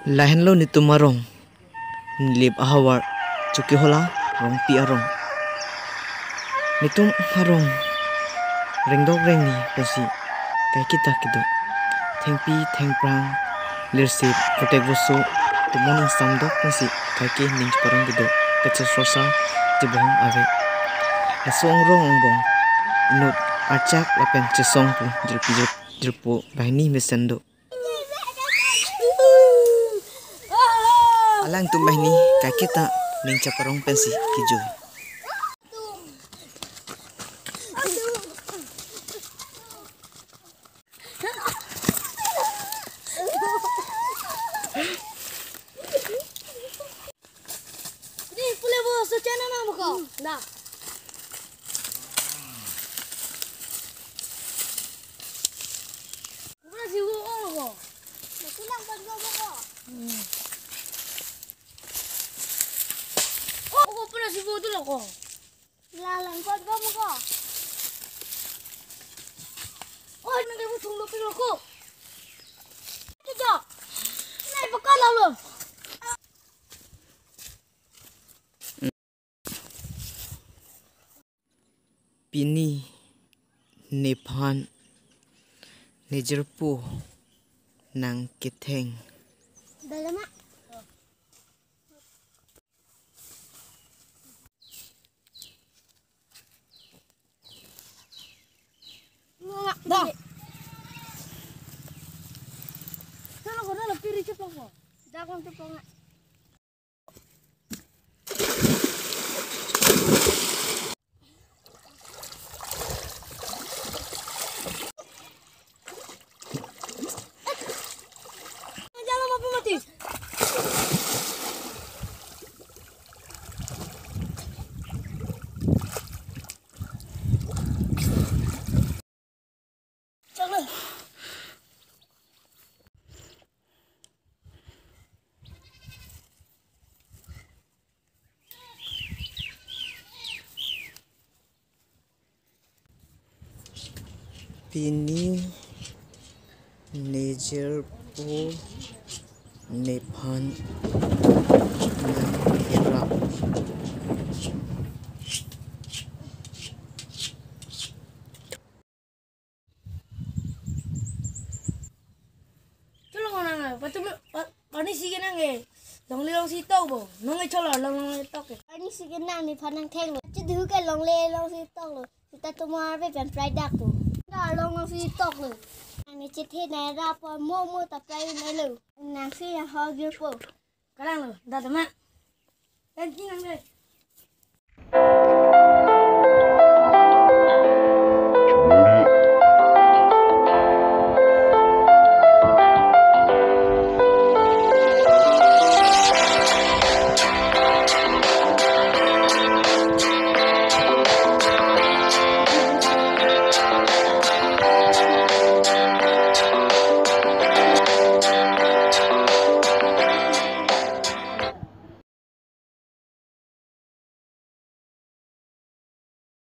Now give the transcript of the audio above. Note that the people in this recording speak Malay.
Lahen lo ni tumarong nilip ahawar cuki hola rong pi arong nitung harong ringdok rengni pasi kai kita kido thengpi thengprang lirsip protek busu tumon samdok pasi kai ke ning parang kido kacha sosa jibong ave asong rong ongbong inut acak lapen cesong pu jirpu bahini mesendo alang tu bahini kai kita ning caparong pensi kijo Nah. Pura si wo ko. Nakulang pag go ko. Ko pura si wo dulu ko. Lalang pag go ko. Oh, nang mo tung lupin ko. Ito. Nay bakala lo. Pini Nephan Nijerpu nang kiteng Dalam mak. Dah. Sana ko na piri cepat ko. Dah ko cepat nga. Jangan apa mati. Jangan. Pini Nijerpu Nephan nang hira Cholo ko na nga. Pani sige na nga. Long lilong si tao bo. Nung cholo long tok. Pani sige na ni panang theng. Chidu ka long si tok lo. Kita tumar pe pen fry dak ko. Da long si tok lo. Ani chithe na ra po mo ta fry na lo. Nang si ha gyur po. Karang lo. Da ma. Kan kinang le.